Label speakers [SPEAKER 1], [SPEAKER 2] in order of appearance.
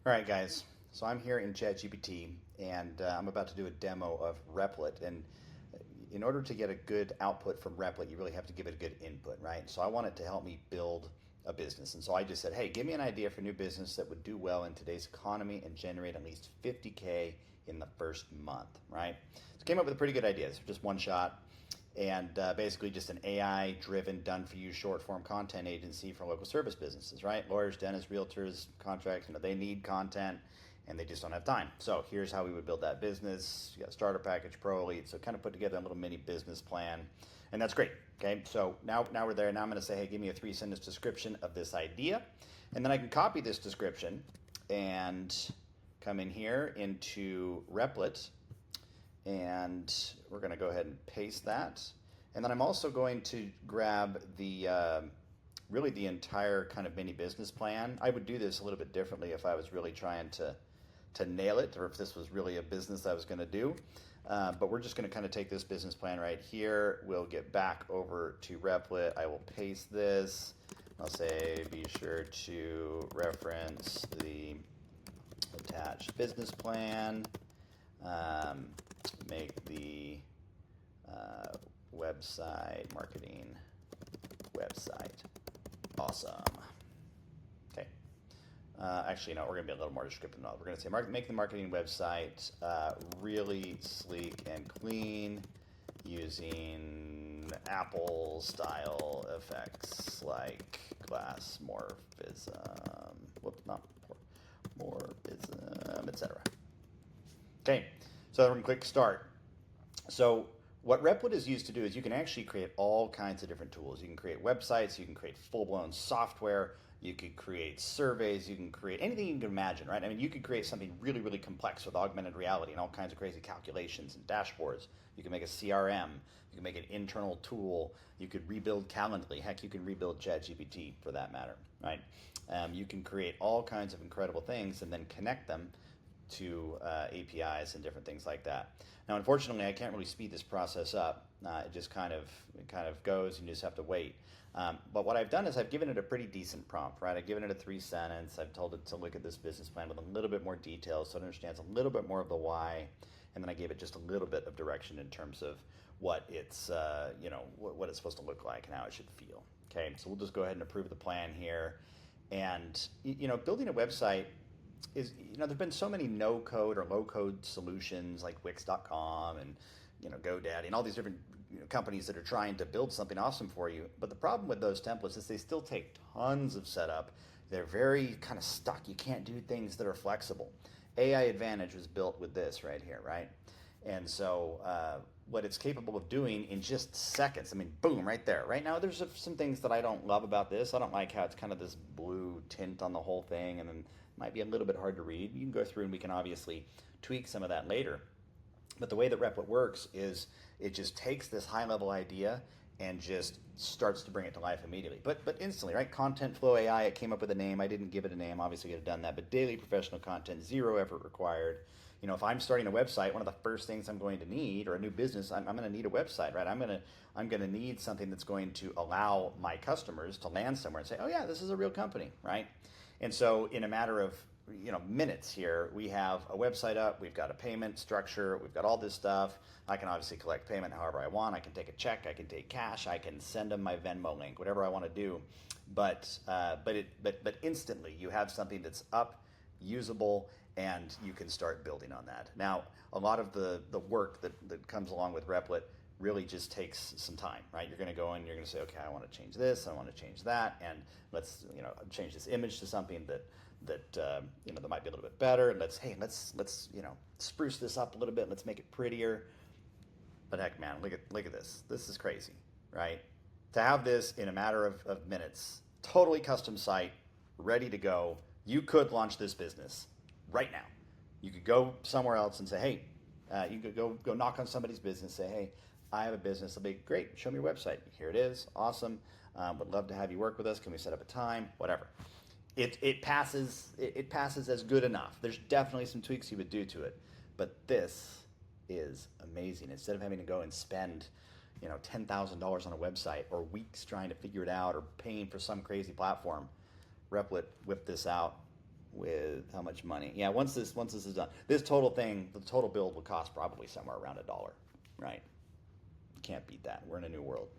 [SPEAKER 1] All right, guys. So I'm here in ChatGPT, and I'm about to do a demo of Replit. And in order to get a good output from Replit, you really have to give it a good input, right? So I want it to help me build a business. And so I just said, hey, give me an idea for a new business that would do well in today's economy and generate at least 50K in the first month, right? So I came up with a pretty good idea. It's just one shot and basically just an AI driven, done for you short form content agency for local service businesses, right? Lawyers, dentists, realtors, contracts, they need content and they just don't have time. So here's how we would build that business. You got a starter package, pro elite. So kind of put together a little mini business plan. And that's great. Okay. So now we're there. Now I'm going to say, hey, give me a 3 sentence description of this idea. And then I can copy this description and come in here into Replit, and we're going to go ahead and paste that. And then I'm also going to grab the really the entire kind of mini business plan. I would do this a little bit differently if I was really trying to nail it, or if this was really a business I was going to do. But we're just going to kind of take this business plan right here. We'll get back over to Replit. I will paste this. I'll say be sure to reference the attached business plan. Make the website marketing website awesome. Okay. Actually, no, we're going to be a little more descriptive than that. We're going to say make the marketing website really sleek and clean using Apple style effects like glass morphism, morphism, etc. Okay, so we're going to click start. So what Replit is used to do is you can actually create all kinds of different tools. You can create websites, you can create full-blown software, you could create surveys, you can create anything you can imagine, right? I mean, you could create something really, really complex with augmented reality and all kinds of crazy calculations and dashboards. You can make a CRM, you can make an internal tool, you could rebuild Calendly, heck, you can rebuild ChatGPT for that matter, right? You can create all kinds of incredible things and then connect them to APIs and different things like that. Now, unfortunately, I can't really speed this process up. It just kind of goes, and you just have to wait. But what I've done is I've given it a pretty decent prompt, right? I've given it a 3 sentence. I've told it to look at this business plan with a little bit more detail so it understands a little bit more of the why. And then I gave it just a little bit of direction in terms of what it's, what it's supposed to look like and how it should feel. Okay, so we'll just go ahead and approve the plan here. And, building a website is, there've been so many no code or low code solutions like Wix.com and GoDaddy and all these different companies that are trying to build something awesome for you. But the problem with those templates is they still take tons of setup. They're very kind of stuck. You can't do things that are flexible. AI Advantage was built with this right here, right? And so what it's capable of doing in just seconds, I mean, boom, right there. Right now, there's some things that I don't love about this. I don't like how it's kind of this blue tint on the whole thing, and then it might be a little bit hard to read. You can go through and we can obviously tweak some of that later. But the way that Replit works is it just takes this high-level idea and just starts to bring it to life immediately. But instantly, right? Content Flow AI, it came up with a name. I didn't give it a name. Obviously, I could have done that. But daily professional content, zero effort required. If I'm starting a website, one of the first things I'm going to need, or a new business, I'm going to need a website, right? I'm going to need something that's going to allow my customers to land somewhere and say, oh yeah, this is a real company, right? And so in a matter of minutes here, we have a website up, we've got a payment structure, we've got all this stuff. I can obviously collect payment however I want. I can take a check, I can take cash, I can send them my Venmo link, whatever I want to do. But instantly you have something that's up, usable, and you can start building on that. Now, a lot of the work that comes along with Replit really just takes some time, right? You're going to go in, you're going to say, okay, I want to change this, I want to change that, and let's change this image to something that might be a little bit better. And let's spruce this up a little bit. Let's make it prettier. But heck, man, look at this. This is crazy, right? To have this in a matter of minutes, totally custom site, ready to go. You could launch this business right now. You could go somewhere else and say, hey, you could go knock on somebody's business, say, hey, I have a business. It'll be great. Show me your website. Here it is. Awesome. Would love to have you work with us. Can we set up a time? Whatever. It passes as good enough. There's definitely some tweaks you would do to it, but this is amazing. Instead of having to go and spend $10,000 on a website or weeks trying to figure it out or paying for some crazy platform, Replit whipped this out with how much money. Yeah, once this is done, this total thing, the total build will cost probably somewhere around $1, right? Can't beat that. We're in a new world.